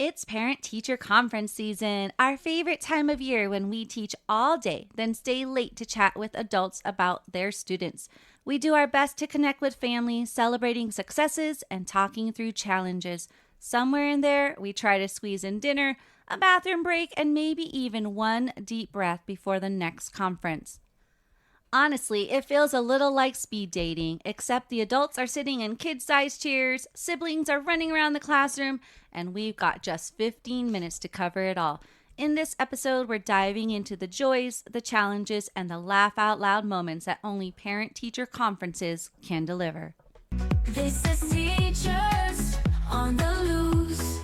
It's parent-teacher conference season, our favorite time of year when we teach all day, then stay late to chat with adults about their students. We do our best to connect with families, celebrating successes and talking through challenges. Somewhere in there, we try to squeeze in dinner, a bathroom break, and maybe even one deep breath before the next conference. Honestly, it feels a little like speed dating, except the adults are sitting in kid-sized chairs, siblings are running around the classroom, and we've got just 15 minutes to cover it all. In this episode, we're diving into the joys, the challenges, and the laugh-out-loud moments that only parent-teacher conferences can deliver. This is Teachers on the Loose.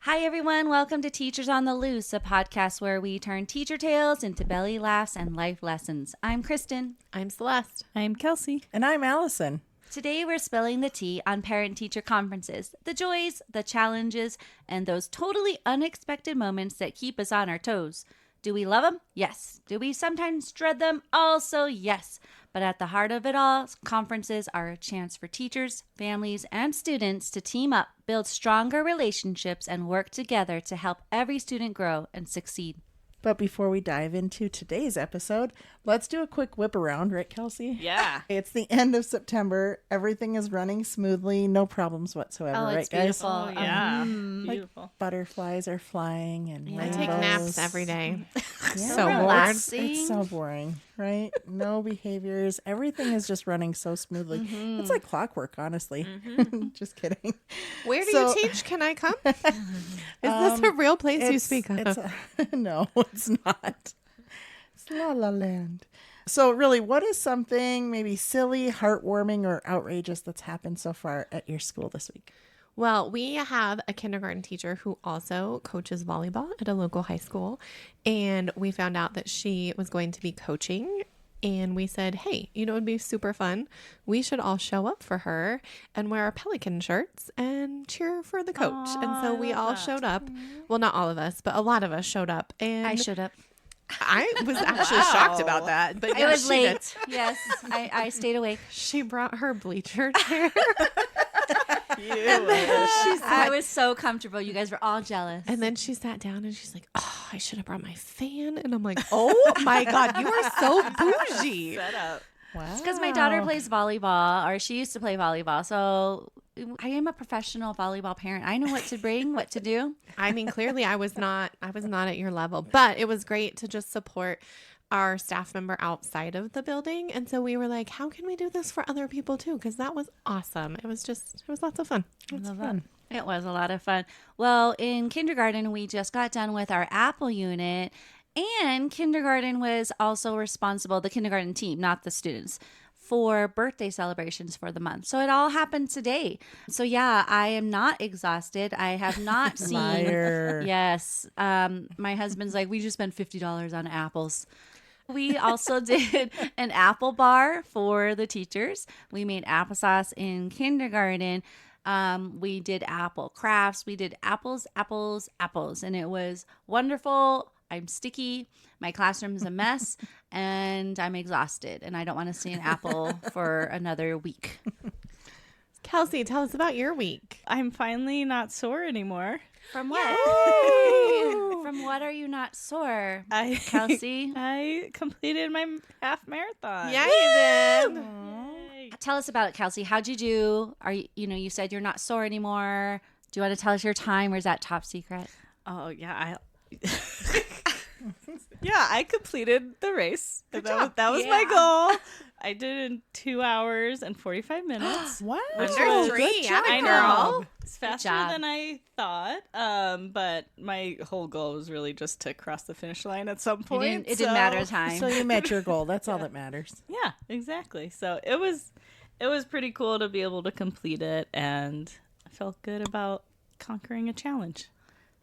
Hi everyone, welcome to Teachers on the Loose, a podcast where we turn teacher tales into belly laughs and life lessons. I'm Kristen. I'm Celeste. I'm Kelsey. And I'm Allison. Today we're spilling the tea on parent-teacher conferences, the joys, the challenges, and those totally unexpected moments that keep us on our toes. Do we love them? Yes. Do we sometimes dread them? Also yes. But at the heart of it all, conferences are a chance for teachers, families, and students to team up, build stronger relationships, and work together to help every student grow and succeed. But before we dive into today's episode, let's do a quick whip around, right, Kelsey? Yeah. It's the end of September. Everything is running smoothly. No problems whatsoever, Oh, right, it's guys? beautiful. Oh, yeah. Like Beautiful. butterflies are flying and Yeah. I take rainbows. naps every day. Yeah. So bored. relaxing. It's so boring, right? No behaviors. Everything is just running so smoothly. It's like clockwork, honestly. Just kidding. Where do So- you teach? Can I come? Is this a real place you speak of? No, it's not. It's La La Land. So really, what is something maybe silly, heartwarming, or outrageous that's happened so far at your school this week? Well, we have a kindergarten teacher who also coaches volleyball at a local high school. And we found out that she was going to be coaching. And we said, hey, it would be super fun. We should all show up for her and wear our Pelican shirts and cheer for the coach. And so we all showed up. Well, not all of us, but a lot of us showed up. And I showed up. I was actually shocked about that. But I yeah, was she late. did. Yes, I stayed awake. She brought her bleacher chair. I was so comfortable. You guys were all jealous. And then she sat down and she's like, oh, I should have brought my fan. And I'm like, oh my God, you are so bougie. Wow. It's because my daughter plays volleyball, or she used to play volleyball. So I am a professional volleyball parent. I know what to bring, what to do. I mean, clearly I was not at your level, but it was great to just support our staff member outside of the building. And so we were like, how can we do this for other people too? Because that was awesome. It was lots of fun. That's fun. It was a lot of fun. Well, in kindergarten, we just got done with our Apple unit, and kindergarten was also responsible, the kindergarten team, not the students, for birthday celebrations for the month. So it all happened today. So yeah, I am not exhausted. I have not seen. Liar. Yes. My husband's like, we just spent $50 on apples. We also did an apple bar for the teachers. We made applesauce in kindergarten. We did apple crafts. We did apples, and it was wonderful. I'm sticky. My classroom's a mess, and I'm exhausted, and I don't want to see an apple for another week. Kelsey, tell us about your week. I'm finally not sore anymore. From what? From what are you not sore, Kelsey? I completed my half marathon. Yeah, you did. Yay. Tell us about it, Kelsey. How'd you do? Are you, you said you're not sore anymore. Do you want to tell us your time, or is that top secret? Oh, yeah. Yeah, I completed the race. That was my goal. I did it in 2 hours and 45 minutes. Wow. Under 3. Good job, I know. girl. It's faster job. than I thought. But my whole goal was really just to cross the finish line at some point. It didn't matter time. So you met your goal. That's all that matters. Yeah, exactly. So it was pretty cool to be able to complete it, and I felt good about conquering a challenge.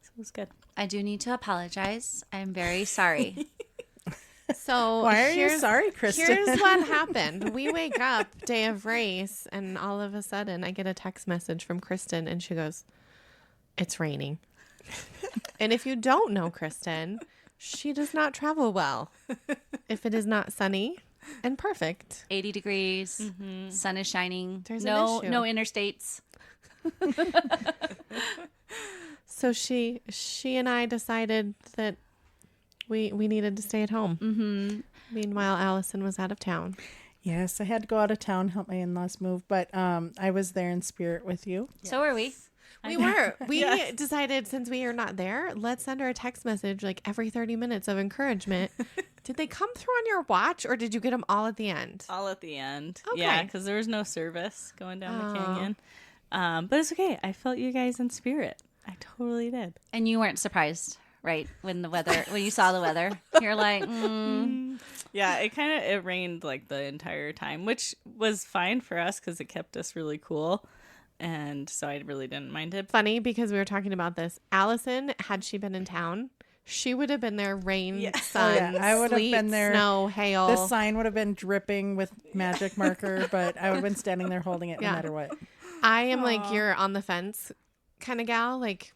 So it was good. I do need to apologize. I'm very sorry. So Why are you here's- sorry, Kristen? Here's what happened. We wake up day of race, and all of a sudden I get a text message from Kristen, and she goes, It's raining. And if you don't know Kristen, she does not travel well if it is not sunny and perfect. 80 degrees, sun is shining. There's an no issue. no interstates. So she and I decided that we needed to stay at home. Mm-hmm. Meanwhile, Allison was out of town. Yes, I had to go out of town, help my in-laws move, but I was there in spirit with you. So are we. We were. We decided since we are not there, let's send her a text message like every 30 minutes of encouragement. Did they come through on your watch or did you get them all at the end? All at the end. Okay. Yeah, because there was no service going down the canyon. But it's okay. I felt you guys in spirit. I totally did. And you weren't surprised, right? When you saw the weather, you're like, Yeah, it rained like the entire time, which was fine for us because it kept us really cool. And so I really didn't mind it. Funny because we were talking about this. Allison, had she been in town, she would have been there rain, sun, I would have sleet, been there. snow, hail. The sign would have been dripping with magic marker, but I would have been standing there holding it no Yeah. matter what. I am like your on the fence kind of gal. Like,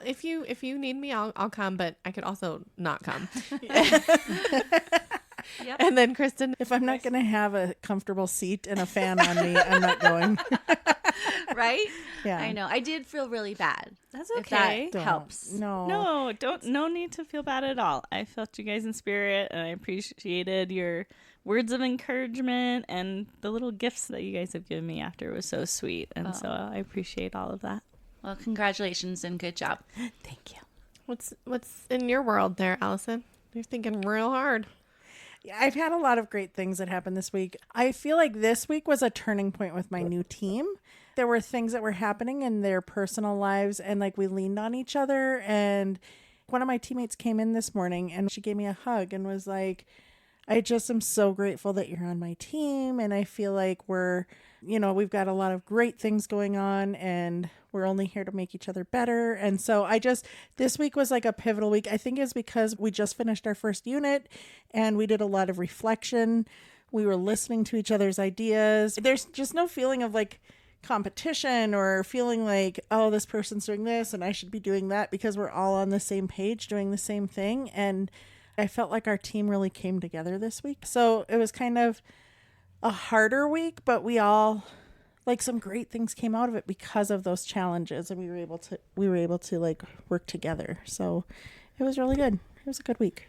if you need me, I'll come, but I could also not come. Yep. And then Kristen, If I'm not going to have a comfortable seat and a fan on me, I'm not going. right? Yeah. I know. I did feel really bad. That's If okay. that helps. No. No need to feel bad at all. I felt you guys in spirit and I appreciated your words of encouragement and the little gifts that you guys have given me after was so sweet. And so I appreciate all of that. Well, congratulations and good job. Thank you. what's in your world there, Allison? You're thinking real hard. Yeah, I've had a lot of great things that happened this week. I feel like this week was a turning point with my new team. There were things that were happening in their personal lives and like we leaned on each other. And one of my teammates came in this morning and she gave me a hug and was like, I just am so grateful that you're on my team. And I feel like we've got a lot of great things going on and we're only here to make each other better. And so this week was like a pivotal week. I think it's because we just finished our first unit and we did a lot of reflection. We were listening to each other's ideas. There's just no feeling of like competition or feeling like, oh, this person's doing this and I should be doing that, because we're all on the same page doing the same thing. And I felt like our team really came together this week. So it was kind of a harder week, but we all like some great things came out of it because of those challenges, and we were able to like work together. So it was really good. It was a good week.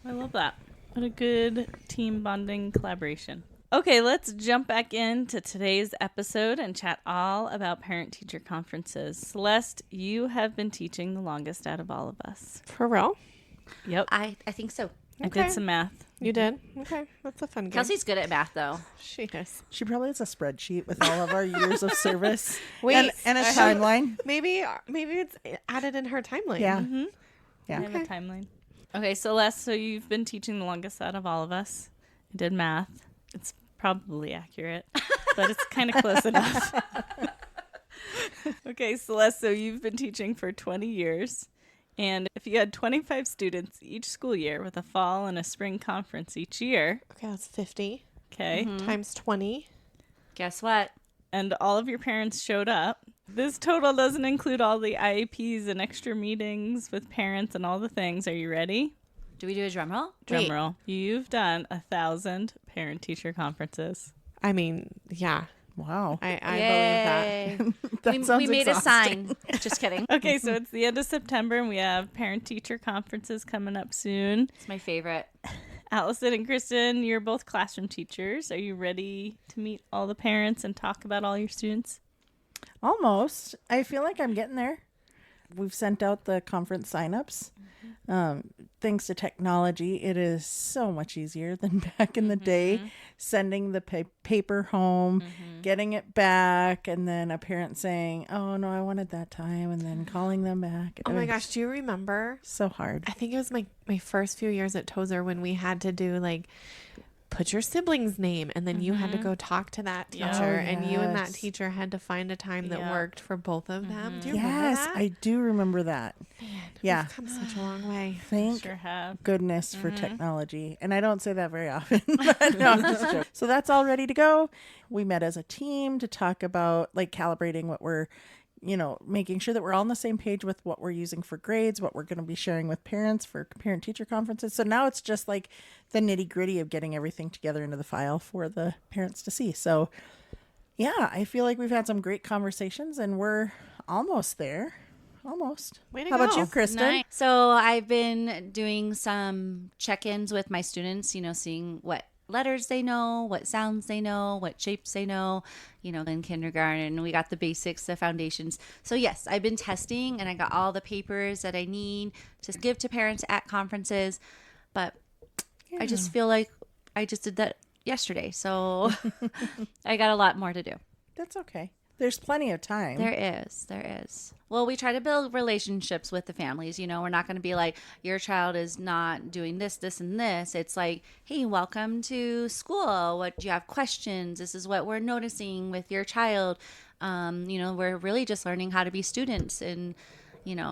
I love that. What a good team bonding collaboration. Okay, let's jump back into today's episode and chat all about parent-teacher conferences. Celeste, you have been teaching the longest out of all of us. For real? Yep. I think so. I did some math. You did? Okay. That's a fun game. Kelsey's good at math, though. She is. She probably has a spreadsheet with all of our years of service Wait, and a timeline. Maybe it's added in her timeline. Yeah. I Yeah. have a timeline. Okay, Celeste, so you've been teaching the longest out of all of us. I did math. It's probably accurate, but it's kind of close enough. Okay, Celeste, so you've been teaching for 20 years. And if you had 25 students each school year with a fall and a spring conference each year, Okay, that's 50 okay, times 20. Guess what? and all of your parents showed up, this total doesn't include all the IEPs and extra meetings with parents and all the things. Are you ready? Do we do a drum roll? Drum Wait. roll. You've done 1,000 parent-teacher conferences. I mean, yeah. Wow. I believe that. That we sounds made exhausting. a sign. Just kidding. Okay, so it's the end of September, and we have parent-teacher conferences coming up soon. It's my favorite. Allison and Kristen, you're both classroom teachers. Are you ready to meet all the parents and talk about all your students? Almost. I feel like I'm getting there. We've sent out the conference signups. Thanks to technology, it is so much easier than back in the day, sending the paper home, getting it back, and then a parent saying, oh, no, I wanted that time, and then calling them back. Oh my gosh, do you remember? So hard. I think it was my first few years at Tozer when we had to do like put your sibling's name, and then you had to go talk to that teacher, Yeah. Oh, and you and that yes. teacher had to find a time that Yeah. worked for both of them. Do you remember Yes, that? I do remember that. Yeah. We've come such a long way. Thank Sure have. goodness for technology. And I don't say that very often. But no, I'm just joking. So that's all ready to go. We met as a team to talk about like calibrating what we're making sure that we're all on the same page with what we're using for grades, what we're going to be sharing with parents for parent teacher conferences. So now it's just like the nitty gritty of getting everything together into the file for the parents to see. So yeah, I feel like we've had some great conversations and we're almost there. Almost. Way to How about go. you, Kristen? Nice. So I've been doing some check-ins with my students, seeing what letters they know, what sounds they know, what shapes they know, in kindergarten. We got the basics, the foundations. So yes, I've been testing and I got all the papers that I need to give to parents at conferences. But I just feel like I just did that yesterday. So I got a lot more to do. That's okay. There's plenty of time. There is. Well, we try to build relationships with the families. We're not going to be like, your child is not doing this, this, and this. It's like, hey, welcome to school. What do you have questions? This is what we're noticing with your child. We're really just learning how to be students and,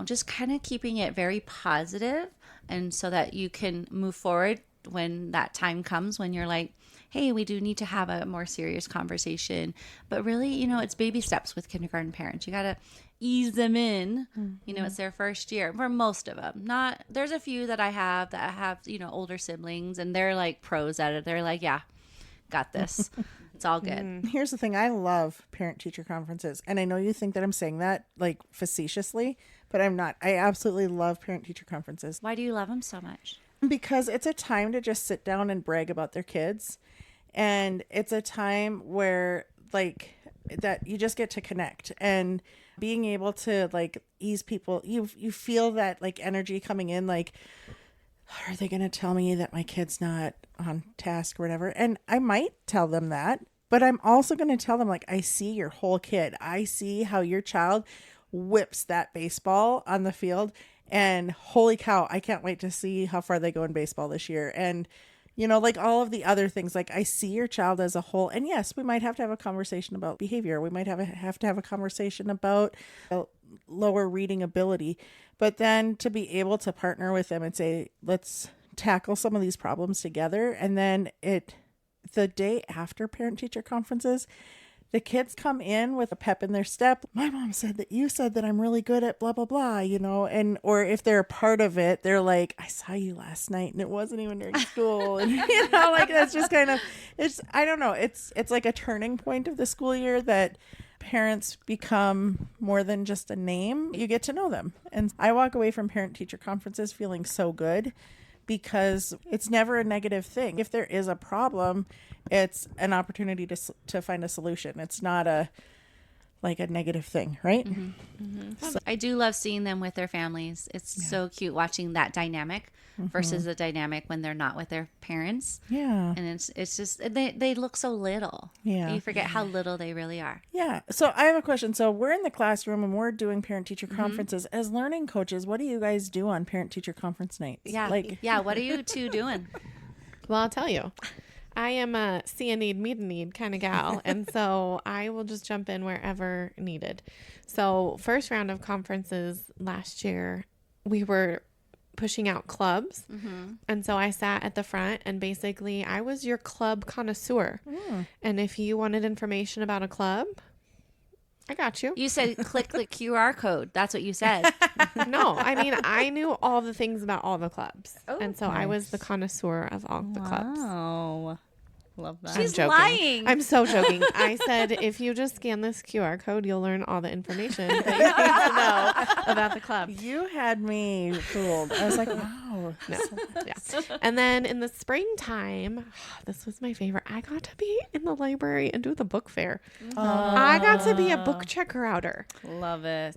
just kind of keeping it very positive, and so that you can move forward when that time comes when you're like, hey, we do need to have a more serious conversation. But really, it's baby steps with kindergarten parents. You got to ease them in. It's their first year for most of them. There's a few that I have older siblings, and they're like pros at it. They're like, yeah, got this. It's all good. Here's the thing. I love parent-teacher conferences. And I know you think that I'm saying that like facetiously, but I'm not. I absolutely love parent-teacher conferences. Why do you love them so much? Because it's a time to just sit down and brag about their kids. And it's a time where like that you just get to connect, and being able to like ease people. You feel that like energy coming in, like, are they going to tell me that my kid's not on task or whatever? And I might tell them that, but I'm also going to tell them like, I see your whole kid. I see how your child whips that baseball on the field, and holy cow, I can't wait to see how far they go in baseball this year. And like all of the other things, like I see your child as a whole. And yes, we might have to have a conversation about behavior. We might have to have a conversation about lower reading ability. But then to be able to partner with them and say, let's tackle some of these problems together. And then the day after parent-teacher conferences, the kids come in with a pep in their step. My mom said that you said that I'm really good at blah, blah, blah, and, or if they're a part of it, they're like, I saw you last night and it wasn't even during school. And, like that's just kind of, I don't know. It's like a turning point of the school year that parents become more than just a name. You get to know them. And I walk away from parent-teacher conferences feeling so good, because it's never a negative thing. If there is a problem, it's an opportunity to find a solution. It's not a negative thing, right? So I do love seeing them with their families. It's so cute watching that dynamic versus the dynamic when they're not with their parents. Yeah. And it's just, they look so little. Yeah. You forget how little they really are. Yeah. So I have a question. So we're in the classroom and we're doing parent-teacher conferences. As learning coaches, what do you guys do on parent-teacher conference nights? Yeah. What are you two doing? Well, I'll tell you. I am a see a need, meet a need kind of gal. And so I will just jump in wherever needed. So first round of conferences last year, we were pushing out clubs. And so I sat at the front, and basically I was your club connoisseur. And if you wanted information about a club, I got you. You said click the QR code. That's what you said. No, I mean, I knew all the things about all the clubs. Oh, and so I was the connoisseur of all the clubs. Oh, love that. She's joking. lying. I'm so joking. I said, if you just scan this QR code, you'll learn all the information that you need to know about the club. You had me fooled. I was like, wow. No. Yeah. And then in the springtime, this was my favorite. I got to be in the library and do the book fair. I got to be a book checker outer. Love it.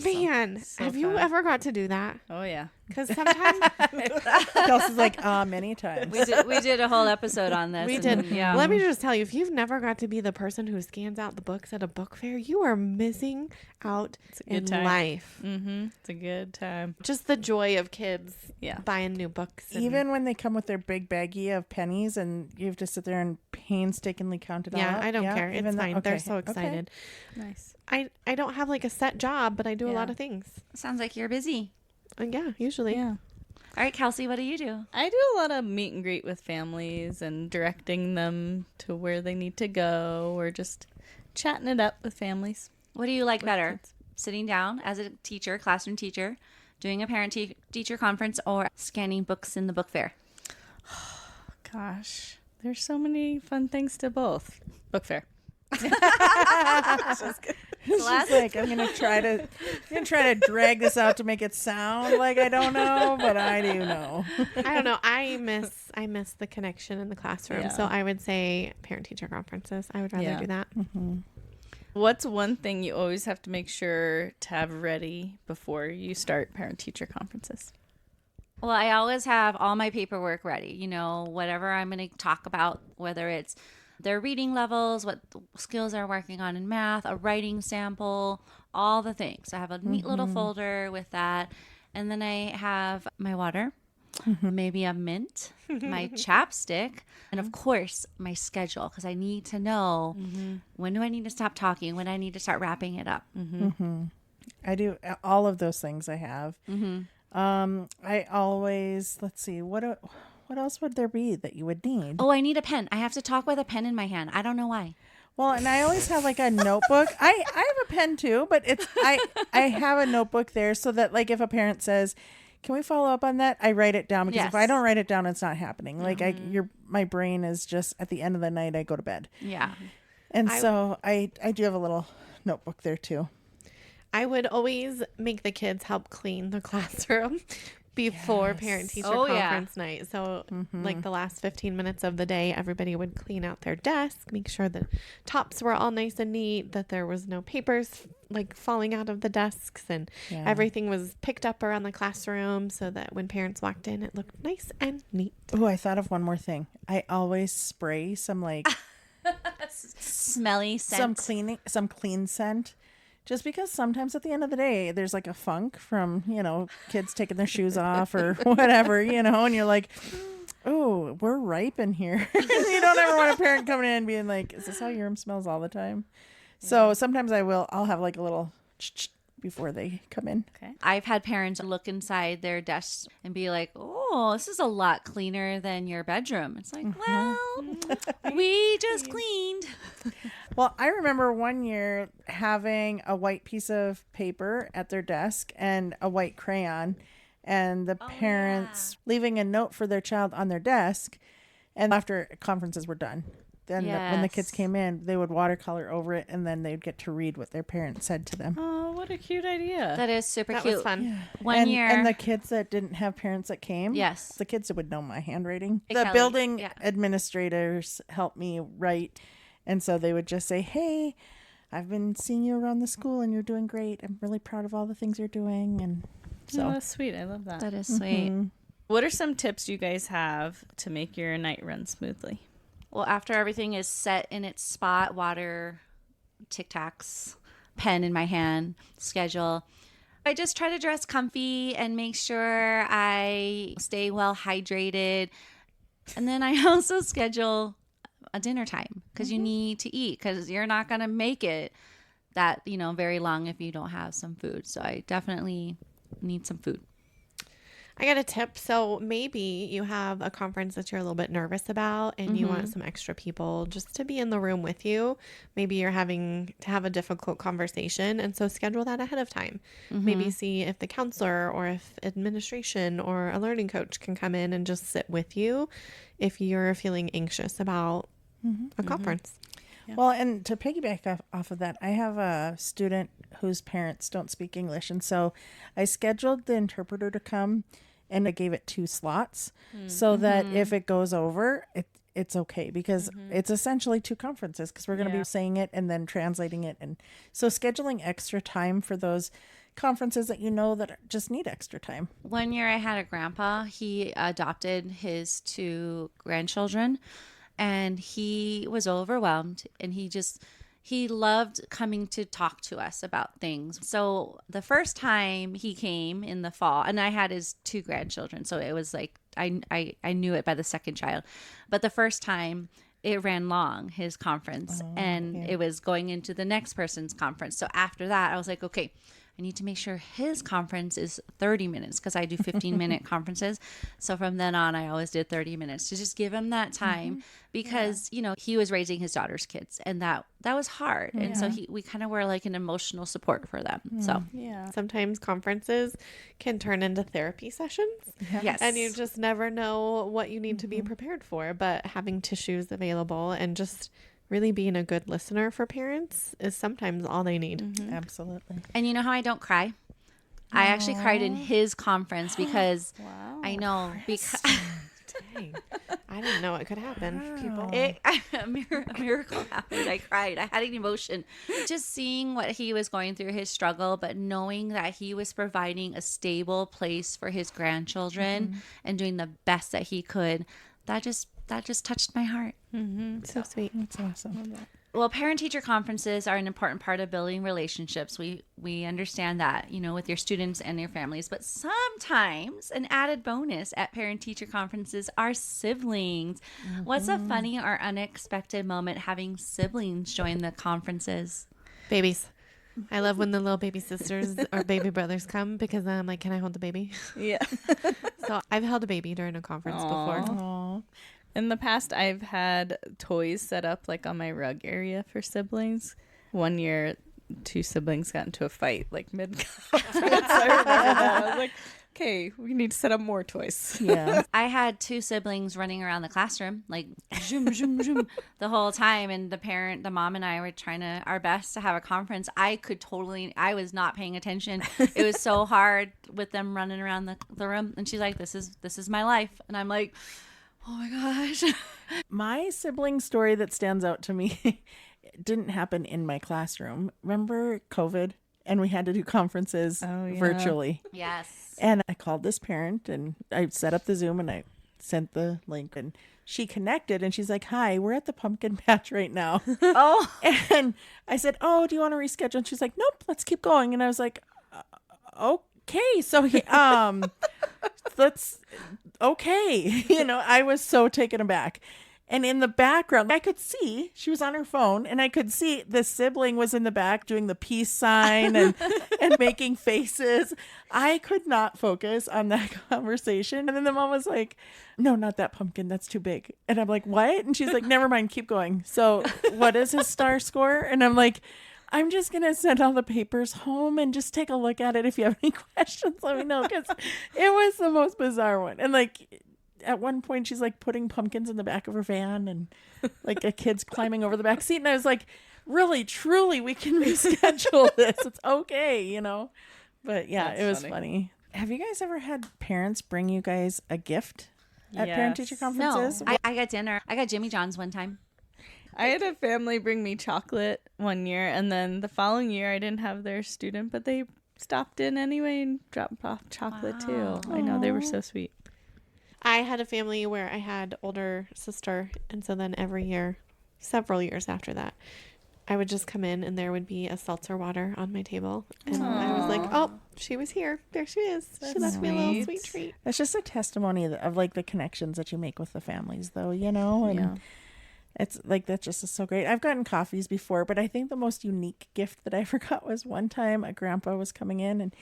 Man, so have you fun. ever got to do that? Oh, yeah. Because sometimes Kelsey's like, many times. We did a whole episode on this. we and- did. Yeah. Let me just tell you, if you've never got to be the person who scans out the books at a book fair, you are missing out a in good time. life. It's a good time. Just the joy of kids Yeah. buying new books. And, Even when they come with their big baggie of pennies and you have to sit there and painstakingly count it yeah, out. I don't care. It's even though- fine. They're okay, so okay. excited. Nice. I don't have like a set job, but I do a Yeah. lot of things. Sounds like you're busy. And yeah, usually. Yeah. All right, Kelsey, what do you do? I do a lot of meet and greet with families and directing them to where they need to go, or just chatting it up with families. What do you like better? kids. sitting down as a teacher, classroom teacher, doing a parent-teacher conference, or scanning books in the book fair. Gosh, there's so many fun things to both. Book fair. It's just like I'm gonna try to drag this out to make it sound like I don't know, but I do know. I don't know. I miss the connection in the classroom. Yeah. So I would say parent teacher conferences. I would rather Yeah. do that. What's one thing you always have to make sure to have ready before you start parent teacher conferences? Well, I always have all my paperwork ready. You know, whatever I'm going to talk about, whether it's their reading levels, what skills they're working on in math, a writing sample, all the things. I have a neat little folder with that. And then I have my water, maybe a mint, my chapstick, and of course, my schedule, because I need to know when do I need to stop talking, when I need to start wrapping it up. I do all of those things. I have. I always let's see what else would there be that you would need? Oh, I need a pen. I have to talk with a pen in my hand. I don't know why. Well, and I always have like a notebook. I have a pen too, but it's I have a notebook there so that like if a parent says, "Can we follow up on that?" I write it down because if I Yes. don't write it down, it's not happening. Like my brain is just at the end of the night I go to bed. Yeah. And so I do have a little notebook there too. I would always make the kids help clean the classroom before parent teacher Oh, yeah. conference night. So like the last 15 minutes of the day, everybody would clean out their desk, make sure the tops were all nice and neat, that there was no papers like falling out of the desks, and Yeah. everything was picked up around the classroom so that when parents walked in, it looked nice and neat. Oh, I thought of one more thing. I always spray some like Smelly scent. some clean scent. Just because sometimes at the end of the day, there's like a funk from, kids taking their shoes off or whatever, and you're like, oh, we're ripe in here. You don't ever want a parent coming in and being like, is this how your room smells all the time? So sometimes I'll have like a little before they come in. Okay. I've had parents look inside their desks and be like, oh, this is a lot cleaner than your bedroom. It's like, well, we just cleaned. Well, I remember one year having a white piece of paper at their desk and a white crayon, and the parents leaving a note for their child on their desk. And after conferences were done, then when the kids Yes. came in, they would watercolor over it, and then they'd get to read what their parents said to them. Oh, what a cute idea. That is super That cute. was fun. One year. And the kids that didn't have parents that came, Yes. the kids that would know my handwriting. Hey, The Kelly. building Yeah. administrators helped me write, and so they would just say, "Hey, I've been seeing you around the school, and you're doing great. I'm really proud of all the things you're doing." And so, Oh, that's sweet. I love that. That is sweet. What are some tips you guys have to make your night run smoothly? Well, after everything is set in its spot, water, Tic Tacs, pen in my hand, schedule, I just try to dress comfy and make sure I stay well hydrated. And then I also schedule a dinner time because you need to eat, because you're not going to make it that, very long if you don't have some food. So I definitely need some food. I got a tip. So maybe you have a conference that you're a little bit nervous about and you want some extra people just to be in the room with you. Maybe you're having to have a difficult conversation. And so schedule that ahead of time. Maybe see if the counselor or if administration or a learning coach can come in and just sit with you if you're feeling anxious about a conference. well, and to piggyback off of that, I have a student whose parents don't speak English, and so I scheduled the interpreter to come, and I gave it 2 slots so that if it goes over, it's okay, because it's essentially 2 conferences, because we're going to be saying it and then translating it, and so scheduling extra time for those conferences that that just need extra time. One year I had a grandpa. He adopted his 2 grandchildren, and he was overwhelmed, and he loved coming to talk to us about things. So the first time he came in the fall, and I had his 2 grandchildren, so it was like I knew it by the second child. But the first time, it ran long, his conference, and it was going into the next person's conference. So after that, I was like, okay, I need to make sure his conference is 30 minutes because I do 15-minute conferences. So from then on, I always did 30 minutes to just give him that time because, you know, he was raising his daughter's kids and that was hard. And so we kind of were like an emotional support for them. So Yeah. Sometimes conferences can turn into therapy sessions. yes. And you just never know what you need to be prepared for. But having tissues available and just really being a good listener for parents is sometimes all they need. Absolutely. And you know how I don't cry? I actually cried in his conference because Wow. I know because Dang. I didn't know it could happen. People. a miracle happened. I cried. I had an emotion. Just seeing what he was going through, his struggle, but knowing that he was providing a stable place for his grandchildren and doing the best that he could, that just touched my heart. So sweet. That's awesome. Well, parent-teacher conferences are an important part of building relationships. We understand that, you know, with your students and your families. But sometimes an added bonus at parent-teacher conferences are siblings. What's a funny or unexpected moment having siblings join the conferences? Babies. I love when the little baby sisters or baby brothers come because I'm like, can I hold the baby? Yeah. So I've held a baby during a conference before. Aw. In the past, I've had toys set up like on my rug area for siblings. One year, 2 siblings got into a fight like mid-conference. I remember that. I was like, okay, we need to set up more toys. Yeah. I had 2 siblings running around the classroom, like zoom, zoom, zoom, the whole time. And the mom and I were trying our best to have a conference. I was not paying attention. It was so hard with them running around the room. And she's like, this is my life. And I'm like, oh my gosh. My sibling story that stands out to me didn't happen in my classroom. Remember COVID? And we had to do conferences virtually. Yes. And I called this parent and I set up the Zoom and I sent the link and she connected and she's like, hi, we're at the pumpkin patch right now. Oh. And I said, oh, do you want to reschedule? And she's like, nope, let's keep going. And I was like, okay. So, let's, okay. You know, I was so taken aback. And in the background, I could see she was on her phone and I could see the sibling was in the back doing the peace sign and making faces. I could not focus on that conversation. And then the mom was like, no, not that pumpkin. That's too big. And I'm like, what? And she's like, never mind. Keep going. So what is his star score? And I'm like, I'm just going to send all the papers home and just take a look at it. If you have any questions, let me know. Because it was the most bizarre one. And like, at one point she's like putting pumpkins in the back of her van and like a kid's climbing over the back seat. And I was like, really, truly, we can reschedule this. It's okay, you know? But yeah, That's it was funny. funny. Have you guys ever had parents bring you guys a gift at parent-teacher Yes. conferences? No, I got dinner. I got Jimmy John's one time. I had a family bring me chocolate one year, and then the following year I didn't have their student, but they stopped in anyway and dropped off chocolate too. I know, they were so sweet. I had a family where I had older sister, and so then every year, several years after that, I would just come in and there would be a seltzer water on my table. And I was like, oh, she was here. There she is. She left me a little sweet. sweet treat. It's just a testimony of like the connections that you make with the families though, you know? And Yeah. it's like, that just is so great. I've gotten coffees before, but I think the most unique gift that I ever got was one time a grandpa was coming in and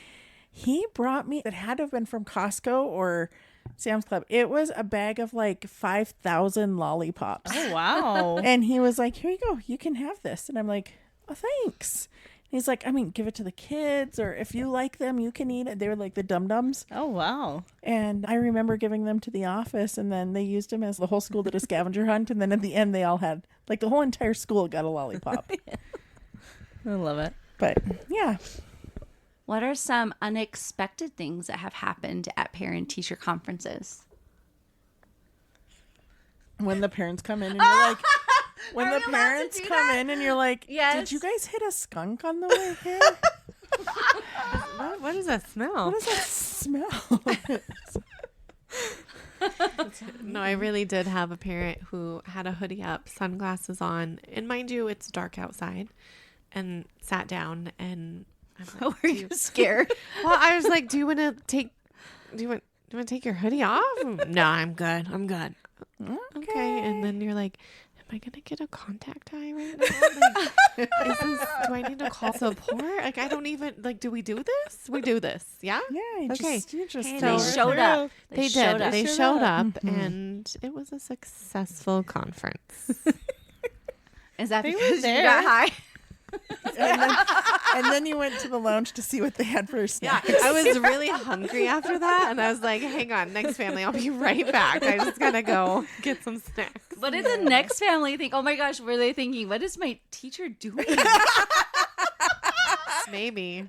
he brought me, it had to have been from Costco or Sam's Club. It was a bag of like 5,000 lollipops. Oh, wow. And he was like, here you go. You can have this. And I'm like, oh, thanks. And he's like, I mean, give it to the kids or if you like them, you can eat it. They were like the dum-dums. Oh, wow. And I remember giving them to the office and then they used them as the whole school did a scavenger hunt. And then at the end, they all had, like the whole entire school got a lollipop. I love it. But yeah. What are some unexpected things that have happened at parent-teacher conferences? When the parents come in and you're like, when Are the we allowed to parents do come that? in and you're like, Yes. did you guys hit a skunk on the way here? What does that smell? What does that smell? No, I really did have a parent who had a hoodie up, sunglasses on, and mind you, it's dark outside, and sat down and I'm like, Were you scared? well, I was like, do you want to take your hoodie off? No, I'm good. Okay. And then you're like, am I gonna get a contact eye right now? Do I need to call support? Like, I don't even do we do this? We do this, yeah? Yeah, you just Hey, So- they showed up. They did. showed up. They showed up, and it was a successful conference. Is that They were because you there. got high? and then you went to the lounge to see what they had for snacks. I was really hungry after that, and I was like, hang on, next family, I'll be right back. I just gotta go get some snacks. What did the next family think? Oh my gosh, were they thinking, what is my teacher doing? Maybe,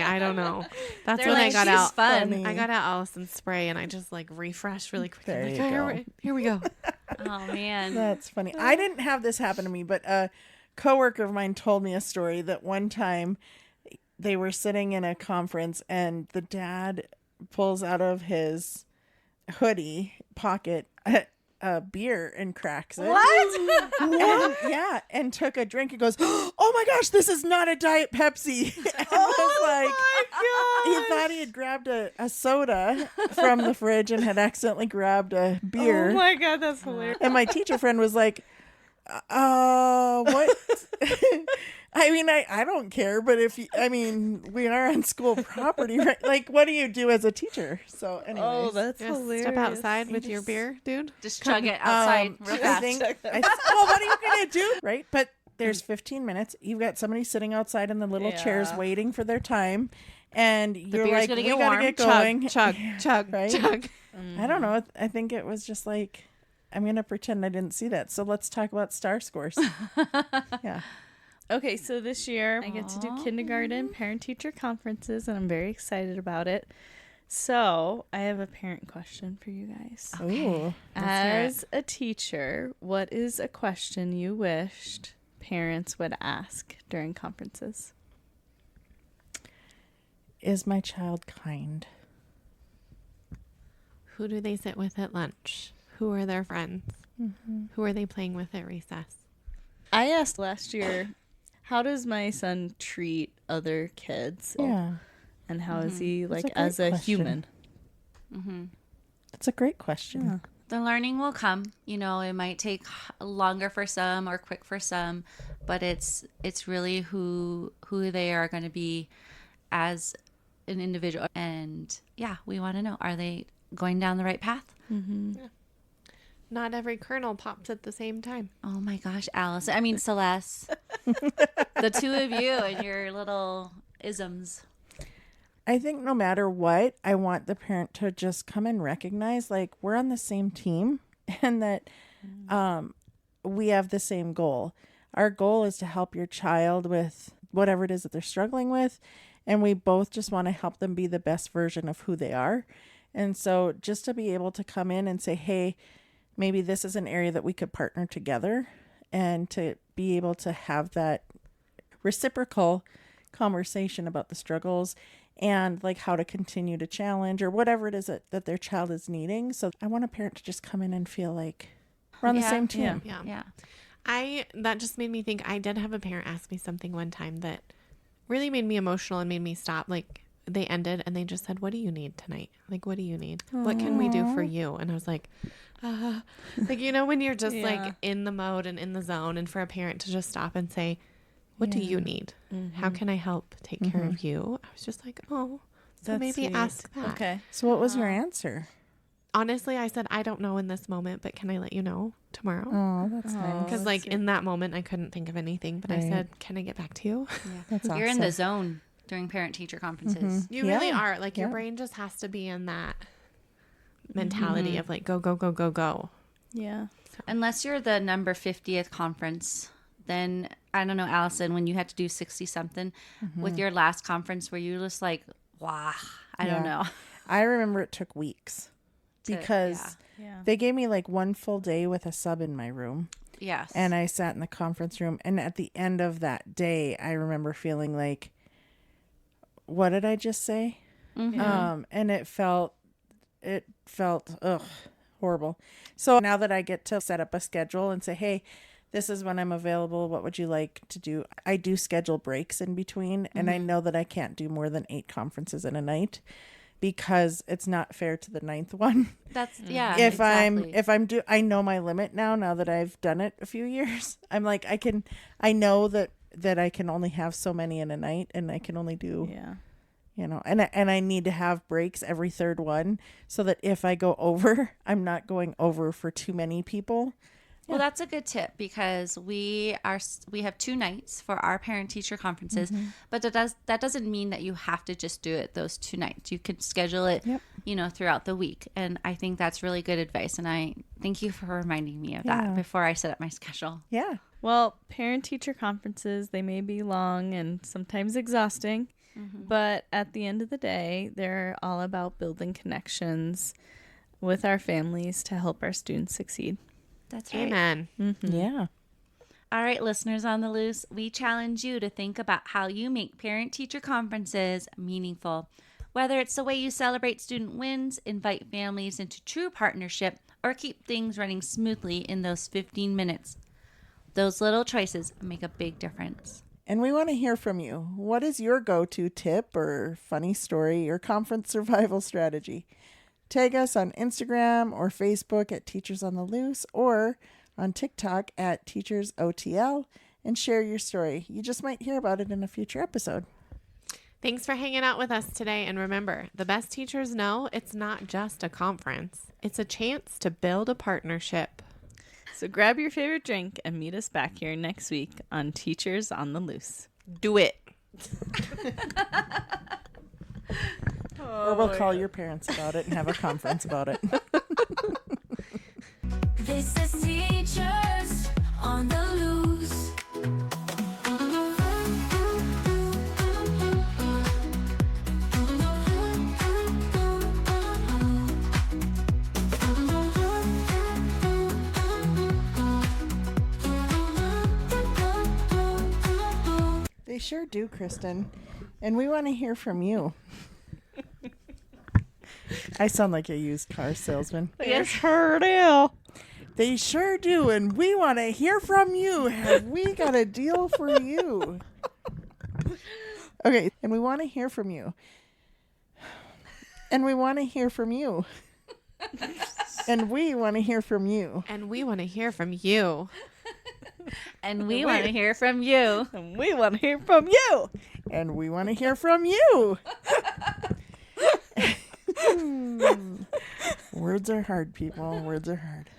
I don't know. That's They're when like, I got she's out. fun. I got out Allison's spray, and I just refreshed really quick. There I'm like, you "Oh, go. here we go. Oh man. That's funny. I didn't have this happen to me, but a coworker of mine told me a story that one time they were sitting in a conference and the dad pulls out of his hoodie pocket a beer and cracks it. What? And took a drink and goes, "Oh my gosh, this is not a Diet Pepsi." And I was like, he thought he had grabbed a soda from the fridge and had accidentally grabbed a beer. Oh my God, that's hilarious. And my teacher friend was like, what? I mean, I don't care, but we are on school property, right? Like, what do you do as a teacher? So, anyways. Oh, that's Just hilarious. step outside with your beer, dude. Just chug it outside real I fast. think, well, what are you going to do? Right? But there's 15 minutes. You've got somebody sitting outside in the little chairs Yeah. waiting for their time. And you're beer's like, gonna we get got to warm. get going. Chug, Right? chug. I don't know. I think it was just like, I'm going to pretend I didn't see that. So let's talk about star scores. Yeah. Okay, so this year I get to do kindergarten parent-teacher conferences, and I'm very excited about it. So I have a parent question for you guys. Ooh. As a teacher, what is a question you wished parents would ask during conferences? Is my child kind? Who do they sit with at lunch? Who are their friends? Who are they playing with at recess? I asked last year, how does my son treat other kids? Yeah. And how is he That's like a great as a question. human? That's a great question. The learning will come. You know, it might take longer for some or quick for some, but it's really who they are going to be as an individual. And yeah, we want to know, are they going down the right path? Not every kernel pops at the same time. Oh my gosh, Alice. I mean, Celeste. The two of you and your little isms. I think no matter what, I want the parent to just come and recognize, like, we're on the same team and that we have the same goal. Our goal is to help your child with whatever it is that they're struggling with. And we both just want to help them be the best version of who they are. And so just to be able to come in and say, hey, maybe this is an area that we could partner together, and to be able to have that reciprocal conversation about the struggles and like how to continue to challenge or whatever it is that their child is needing. So I want a parent to just come in and feel like we're on the same team. Yeah. That just made me think. I did have a parent ask me something one time that really made me emotional and made me stop. Like, they ended and they just said, what do you need tonight? Like, what do you need? What can we do for you? And I was like, like, you know, when you're just like in the mode and in the zone, and for a parent to just stop and say, what do you need? How can I help take care of you? I was just like, oh, so That's maybe sweet. ask that. Okay. So what was your answer? Honestly, I said, I don't know in this moment, but can I let you know tomorrow? Oh, that's nice. Because like in that moment, I couldn't think of anything, but I Right. said, can I get back to you? That's You're in the awesome. zone during parent-teacher conferences. You really Yeah. are. Like, your Yeah. brain just has to be in that mentality of like, go, go, go, go, go. Yeah. Unless you're the number 50th conference, then I don't know, Allison, when you had to do 60-something with your last conference, were you just like, wow, I don't Yeah. know. I remember it took weeks because Yeah. they gave me like one full day with a sub in my room. Yes. And I sat in the conference room, and at the end of that day, I remember feeling like, what did I just say? And it felt horrible. So now that I get to set up a schedule and say, hey, this is when I'm available, what would you like to do? I do schedule breaks in between, and I know that I can't do more than 8 conferences in a night because it's not fair to the ninth one. That's yeah. I know my limit now that I've done it a few years. I'm like, I know that I can only have so many in a night, and I can only do, and I need to have breaks every third one so that if I go over, I'm not going over for too many people. Well, that's a good tip because we have 2 nights for our parent teacher conferences, but that doesn't mean that you have to just do it those 2 nights. You could schedule it, throughout the week. And I think that's really good advice. And I thank you for reminding me of that before I set up my schedule. Yeah. Well, parent teacher conferences, they may be long and sometimes exhausting, but at the end of the day, they're all about building connections with our families to help our students succeed. That's right. Amen. Yeah. All right, listeners on the loose, we challenge you to think about how you make parent-teacher conferences meaningful. Whether it's the way you celebrate student wins, invite families into true partnership, or keep things running smoothly in those 15 minutes. Those little choices make a big difference. And we want to hear from you. What is your go-to tip or funny story or conference survival strategy? Tag us on Instagram or Facebook at Teachers on the Loose or on TikTok at TeachersOTL and share your story. You just might hear about it in a future episode. Thanks for hanging out with us today. And remember, the best teachers know it's not just a conference. It's a chance to build a partnership. So grab your favorite drink and meet us back here next week on Teachers on the Loose. Do it. Or we'll call your parents about it and have a conference about it. This is Teachers on the Loose. They sure do, Kristen. And we want to hear from you. I sound like a used car salesman. Yes, sure do. They sure do, and we want to hear from you. Have we got a deal for you? Okay, and we want to hear from you. And we want to hear from you. And we want to hear from you. And we want to hear from you. And we want to hear from you. And we want to hear from you. And we want to hear from you. Words are hard, people. Words are hard.